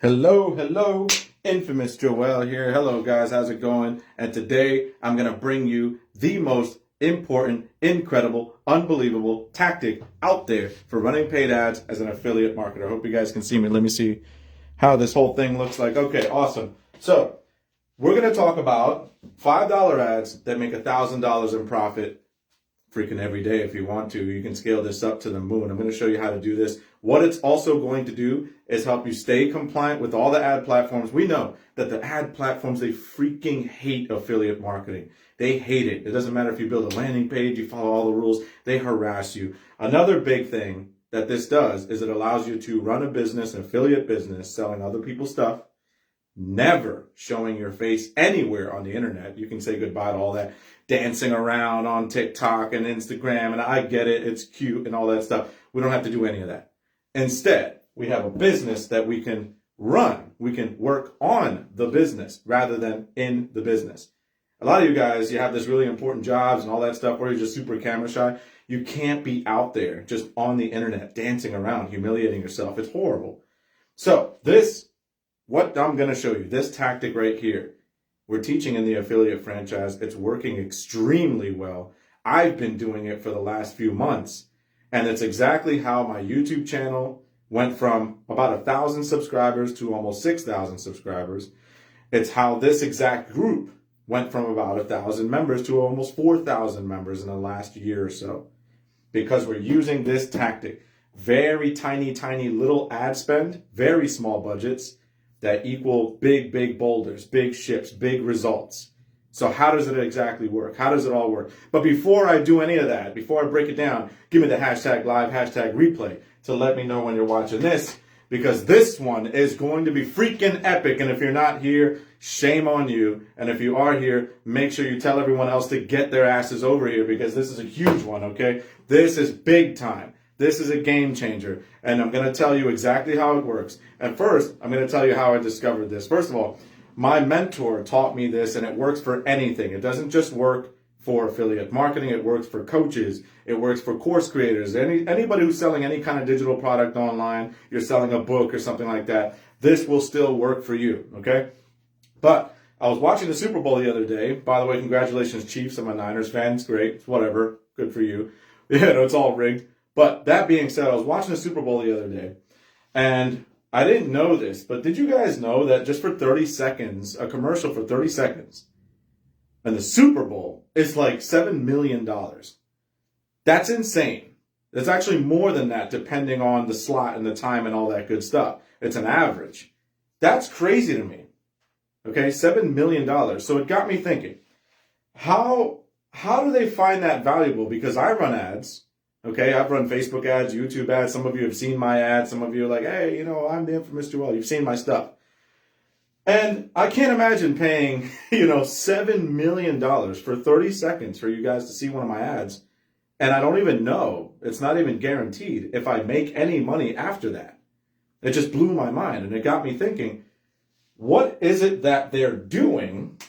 Hello, infamous Joel here. Hello guys, how's it going? And today I'm going to bring you the most important, incredible, unbelievable tactic out there for running paid ads as an affiliate marketer. I hope you guys can see me. Let me see how this whole thing looks like. Okay, awesome. So we're going to talk about $5 ads that make $1,000 in profit freaking every day if you want to. You can scale this up to the moon. I'm going to show you how to do this. What it's also going to do is help you stay compliant with all the ad platforms. We know that the ad platforms, they freaking hate affiliate marketing. They hate it. It doesn't matter if you build a landing page, you follow all the rules, they harass you. Another big thing that this does is it allows you to run a business, an affiliate business, selling other people's stuff, never showing your face anywhere on the internet. You can say goodbye to all that dancing around on TikTok and Instagram, and I get it, it's cute and all that stuff. We don't have to do any of that. Instead, we have a business that we can run. We can work on the business rather than in the business. A lot of you guys, you have this really important jobs and all that stuff where you're just super camera shy. You can't be out there just on the internet dancing around, humiliating yourself. It's horrible. So what I'm going to show you, this tactic right here, we're teaching in the affiliate franchise. It's working extremely well. I've been doing it for the last few months, and it's exactly how my YouTube channel went from about 1,000 subscribers to almost 6,000 subscribers. It's how this exact group went from about 1,000 members to almost 4,000 members in the last year or so, because we're using this tactic. Very tiny little ad spend, very small budgets, that equal big boulders, big ships, big results. So how does it exactly work? How does it all work? But before I do any of that, before I break it down, give me the hashtag live, hashtag replay to let me know when you're watching this, because this one is going to be freaking epic. And if you're not here, shame on you. And if you are here, make sure you tell everyone else to get their asses over here, because this is a huge one, okay? This is big time. This is a game changer, and I'm going to tell you exactly how it works. And first, I'm going to tell you how I discovered this. First of all, my mentor taught me this, and it works for anything. It doesn't just work for affiliate marketing. It works for coaches. It works for course creators. Anybody who's selling any kind of digital product online, you're selling a book or something like that, this will still work for you, okay? But I was watching the Super Bowl the other day. By the way, congratulations, Chiefs. I'm a Niners fan. It's great. Whatever. Good for you. Yeah, no, it's all rigged. But that being said, I was watching the Super Bowl the other day, and I didn't know this, but did you guys know that just for 30 seconds, a commercial for 30 seconds, and the Super Bowl is like $7 million? That's insane. It's actually more than that, depending on the slot and the time and all that good stuff. It's an average. That's crazy to me. Okay, $7 million. So it got me thinking, how do they find that valuable? Because I run ads. Okay, I've run Facebook ads, YouTube ads. Some of you have seen my ads. Some of you are like, hey, I'm the infamous Joel. You've seen my stuff. And I can't imagine paying, $7 million for 30 seconds for you guys to see one of my ads. And I don't even know, it's not even guaranteed if I make any money after that. It just blew my mind. And it got me thinking, what is it that they're doing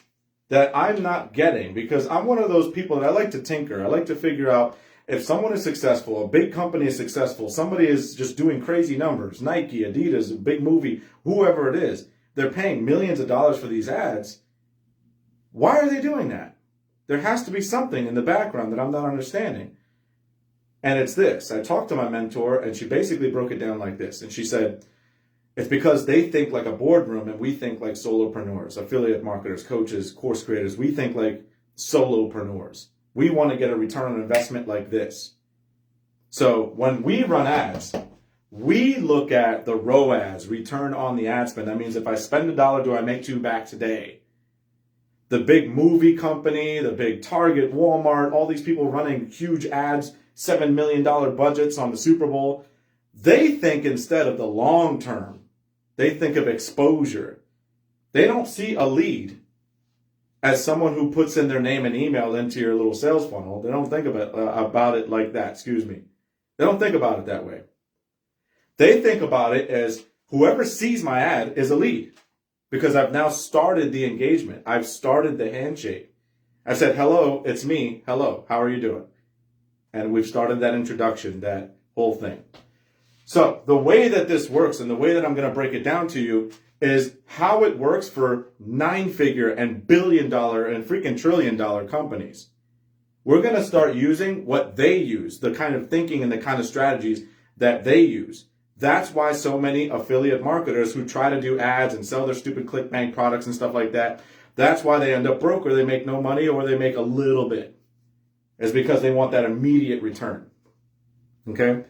that I'm not getting? Because I'm one of those people that I like to tinker. I like to figure out, if someone is successful, a big company is successful, somebody is just doing crazy numbers, Nike, Adidas, a big movie, whoever it is, they're paying millions of dollars for these ads. Why are they doing that? There has to be something in the background that I'm not understanding. And it's this. I talked to my mentor, and she basically broke it down like this. And she said, it's because they think like a boardroom, and we think like solopreneurs, affiliate marketers, coaches, course creators. We think like solopreneurs. We want to get a return on investment like this. So when we run ads, we look at the ROAS, return on the ad spend. That means if I spend $1, do I make $2 back today? The big movie company, the big Target, Walmart, all these people running huge ads, $7 million budgets on the Super Bowl, they think instead of the long term, they think of exposure. They don't see a lead as someone who puts in their name and email into your little sales funnel. They don't think about it like that, They don't think about it that way. They think about it as whoever sees my ad is a lead, because I've now started the engagement. I've started the handshake. I said, hello, it's me. Hello, how are you doing? And we've started that introduction, that whole thing. So the way that this works and the way that I'm going to break it down to you is how it works for 9-figure and billion-dollar and freaking trillion-dollar companies. We're going to start using what they use, the kind of thinking and the kind of strategies that they use. That's why so many affiliate marketers who try to do ads and sell their stupid ClickBank products and stuff like that, that's why they end up broke, or they make no money, or they make a little bit. It's because they want that immediate return. Okay?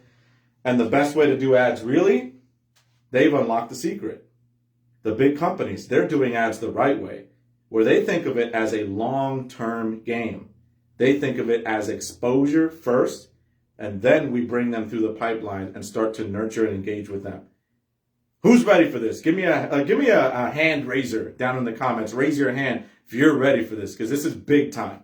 And the best way to do ads, really, they've unlocked the secret. The big companies, they're doing ads the right way, where they think of it as a long-term game. They think of it as exposure first, and then we bring them through the pipeline and start to nurture and engage with them. Who's ready for this? Give me a hand raiser down in the comments. Raise your hand if you're ready for this, because this is big time.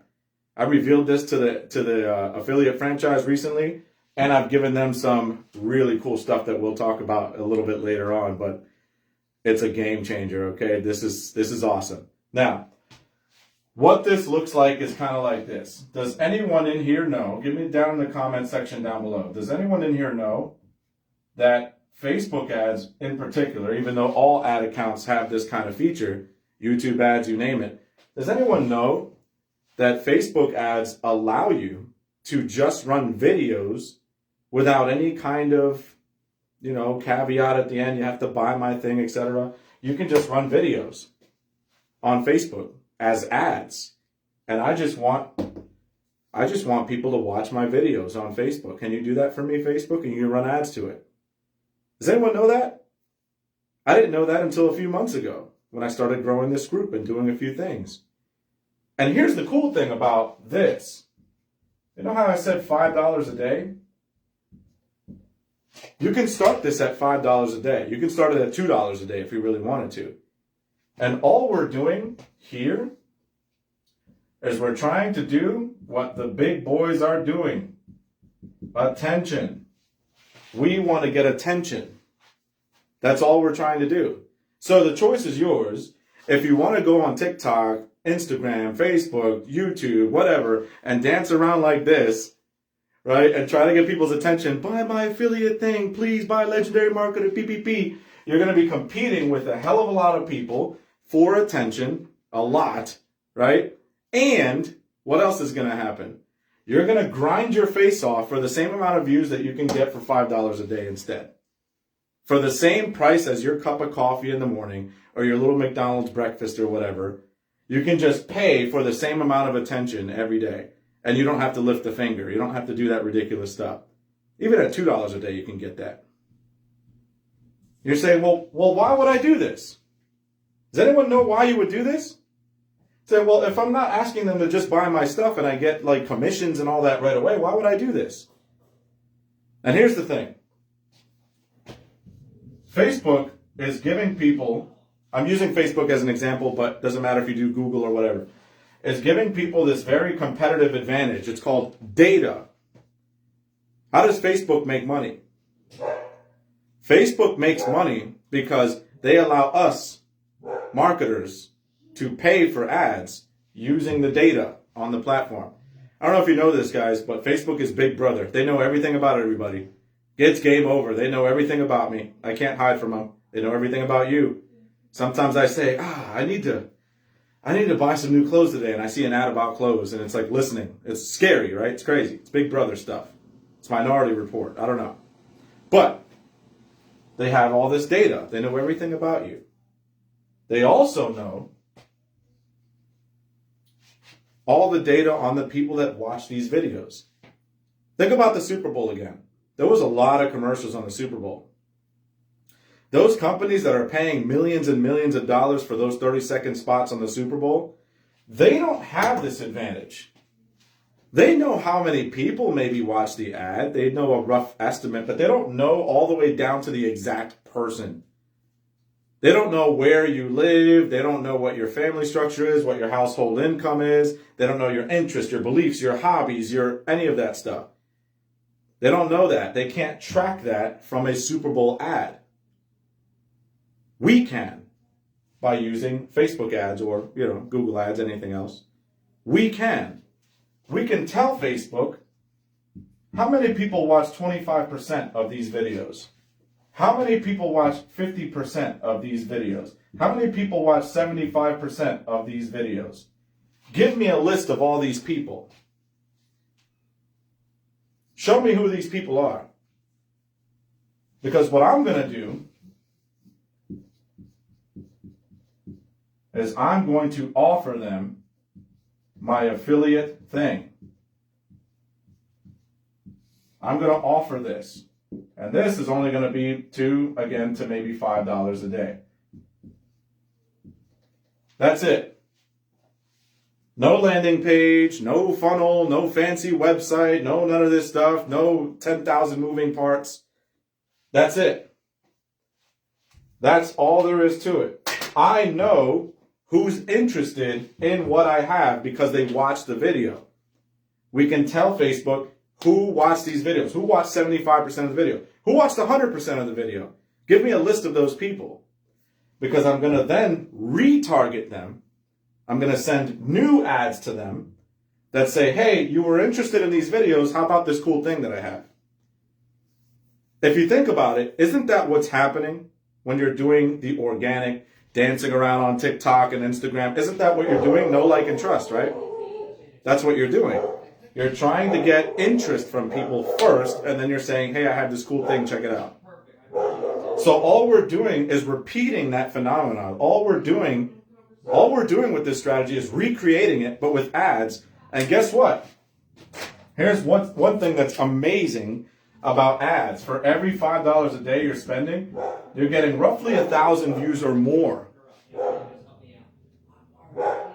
I revealed this to the affiliate franchise recently, and I've given them some really cool stuff that we'll talk about a little bit later on. But it's a game changer. Okay, this is awesome. Now, what this looks like is kind of like this. Does anyone in here know? Give me down in the comment section down below. Does anyone in here know that Facebook ads in particular, even though all ad accounts have this kind of feature, YouTube ads, you name it, does anyone know that Facebook ads allow you to just run videos without any kind of, caveat at the end, you have to buy my thing, etc. You can just run videos on Facebook as ads. And I just want people to watch my videos on Facebook. Can you do that for me, Facebook? And you can run ads to it. Does anyone know that? I didn't know that until a few months ago when I started growing this group and doing a few things. And here's the cool thing about this. You know how I said $5 a day? You can start this at $5 a day. You can start it at $2 a day if you really wanted to. And all we're doing here is we're trying to do what the big boys are doing. Attention. We want to get attention. That's all we're trying to do. So the choice is yours. If you want to go on TikTok, Instagram, Facebook, YouTube, whatever, and dance around like this, right, and try to get people's attention, buy my affiliate thing, please buy Legendary Marketer, PPP, you're going to be competing with a hell of a lot of people for attention, a lot, right? And what else is going to happen? You're going to grind your face off for the same amount of views that you can get for $5 a day instead. For the same price as your cup of coffee in the morning or your little McDonald's breakfast or whatever, you can just pay for the same amount of attention every day. And you don't have to lift a finger. You don't have to do that ridiculous stuff. Even at $2 a day, you can get that. You're saying, well, why would I do this? Does anyone know why you would do this? Say, well, if I'm not asking them to just buy my stuff and I get like commissions and all that right away, why would I do this? And here's the thing. Facebook is giving people, I'm using Facebook as an example, but doesn't matter if you do Google or whatever, is giving people this very competitive advantage. It's called data. How does Facebook make money? Facebook makes money because they allow us, marketers, to pay for ads using the data on the platform. I don't know if you know this, guys, but Facebook is Big Brother. They know everything about everybody. It's game over. They know everything about me. I can't hide from them. They know everything about you. Sometimes I say, I need to buy some new clothes today, and I see an ad about clothes, and it's like listening. It's scary, right? It's crazy. It's Big Brother stuff. It's Minority Report. I don't know. But they have all this data. They know everything about you. They also know all the data on the people that watch these videos. Think about the Super Bowl again. There was a lot of commercials on the Super Bowl. Those companies that are paying millions and millions of dollars for those 30-second spots on the Super Bowl, they don't have this advantage. They know how many people maybe watch the ad. They know a rough estimate, but they don't know all the way down to the exact person. They don't know where you live. They don't know what your family structure is, what your household income is. They don't know your interests, your beliefs, your hobbies, any of that stuff. They don't know that. They can't track that from a Super Bowl ad. We can by using Facebook ads or, Google ads, anything else. We can tell Facebook how many people watch 25% of these videos. How many people watch 50% of these videos? How many people watch 75% of these videos? Give me a list of all these people. Show me who these people are. Because what I'm going to do is I'm going to offer them my affiliate thing. I'm going to offer this. And this is only going to be to maybe $5 a day. That's it. No landing page, no funnel, no fancy website, no none of this stuff, no 10,000 moving parts. That's it. That's all there is to it. I know who's interested in what I have because they watched the video. We can tell Facebook who watched these videos, who watched 75% of the video, who watched 100% of the video. Give me a list of those people because I'm going to then retarget them. I'm going to send new ads to them that say, hey, you were interested in these videos. How about this cool thing that I have? If you think about it, isn't that what's happening when you're doing the organic dancing around on TikTok and Instagram? Isn't that what you're doing? Know, like, and trust, right? That's what you're doing. You're trying to get interest from people first, and then you're saying, hey, I have this cool thing, check it out. So all we're doing is repeating that phenomenon. All we're doing with this strategy is recreating it, but with ads. And guess what? Here's one thing that's amazing about ads. For every $5 a day you're spending, you're getting roughly 1,000 views or more.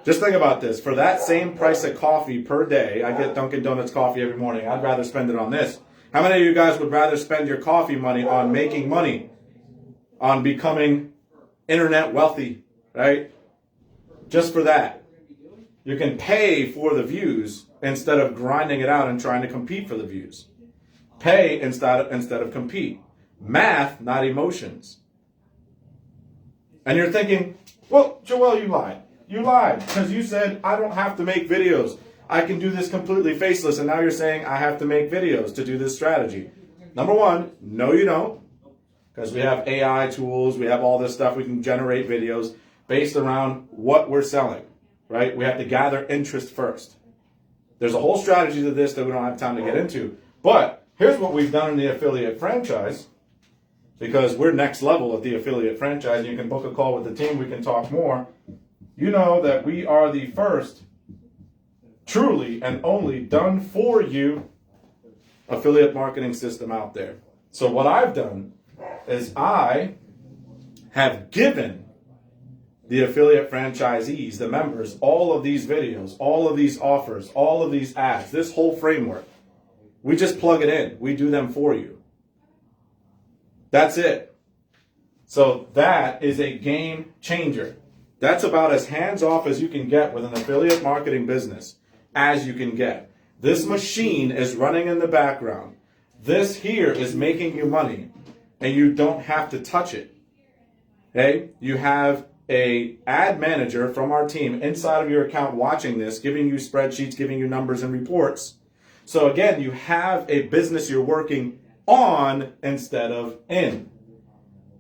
Just think about this. For that same price of coffee per day, I get Dunkin' Donuts coffee every morning. I'd rather spend it on this. How many of you guys would rather spend your coffee money on making money, on becoming internet wealthy, right? Just for that. You can pay for the views instead of grinding it out and trying to compete for the views. Pay instead of compete. Math, not emotions. And you're thinking, well, Joel, you lied. You lied because you said, I don't have to make videos. I can do this completely faceless. And now you're saying I have to make videos to do this strategy. Number one, no, you don't. Because we have AI tools. We have all this stuff. We can generate videos based around what we're selling, right? We have to gather interest first. There's a whole strategy to this that we don't have time to get into. But here's what we've done in the affiliate franchise, because we're next level at the affiliate franchise. You can book a call with the team. We can talk more. You know that we are the first, truly and only done for you affiliate marketing system out there. So what I've done is I have given the affiliate franchisees, the members, all of these videos, all of these offers, all of these ads, this whole framework. We just plug it in. We do them for you. That's it. So that is a game changer. That's about as hands-off as you can get with an affiliate marketing business as you can get. This machine is running in the background. This here is making you money, and you don't have to touch it. Okay? You have a ad manager from our team inside of your account watching this, giving you spreadsheets, giving you numbers and reports. So again, you have a business you're working on instead of in.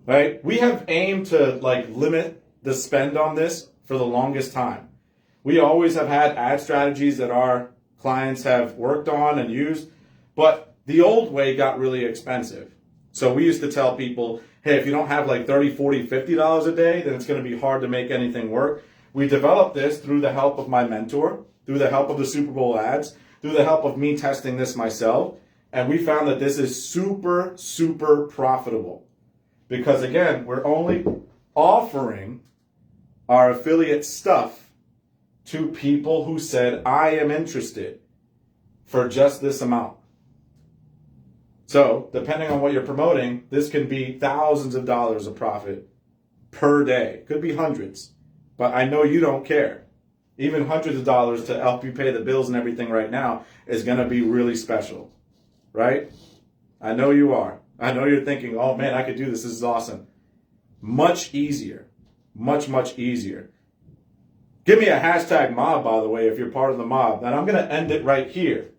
Right? We have aimed to limit the spend on this for the longest time. We always have had ad strategies that our clients have worked on and used, but the old way got really expensive. So we used to tell people, hey, if you don't have $30, $40, $50 a day, then it's going to be hard to make anything work. We developed this through the help of my mentor, through the help of the Super Bowl ads, through the help of me testing this myself. And we found that this is super, super profitable. Because again, we're only offering our affiliate stuff to people who said, I am interested for just this amount. So depending on what you're promoting, this can be thousands of dollars of profit per day. Could be hundreds, but I know you don't care. Even hundreds of dollars to help you pay the bills and everything right now is going to be really special, right? I know you are. I know you're thinking, oh man, I could do this. This is awesome. Much easier. Much, much easier. Give me a hashtag mob, by the way, if you're part of the mob. And I'm going to end it right here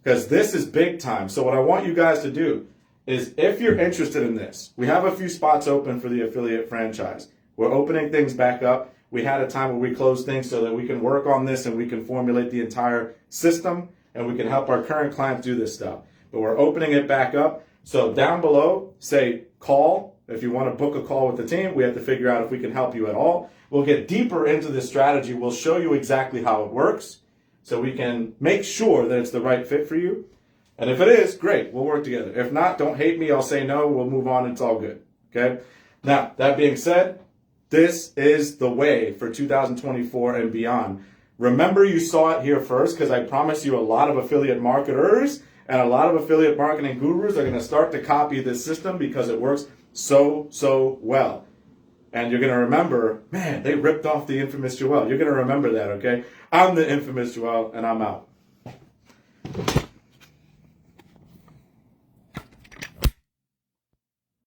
because this is big time. So what I want you guys to do is if you're interested in this, we have a few spots open for the affiliate franchise. We're opening things back up. We had a time where we closed things so that we can work on this and we can formulate the entire system and we can help our current clients do this stuff. But we're opening it back up. So down below, say call. If you want to book a call with the team, we have to figure out if we can help you at all. We'll get deeper into this strategy. We'll show you exactly how it works so we can make sure that it's the right fit for you. And if it is, great, we'll work together. If not, don't hate me. I'll say no. We'll move on. It's all good. Okay? Now, that being said, this is the way for 2024 and beyond. Remember, you saw it here first because I promise you a lot of affiliate marketers and a lot of affiliate marketing gurus are going to start to copy this system because it works so well. And you're going to remember, man, they ripped off the infamous Joel. You're going to remember that, okay? I'm the infamous Joel, and I'm out.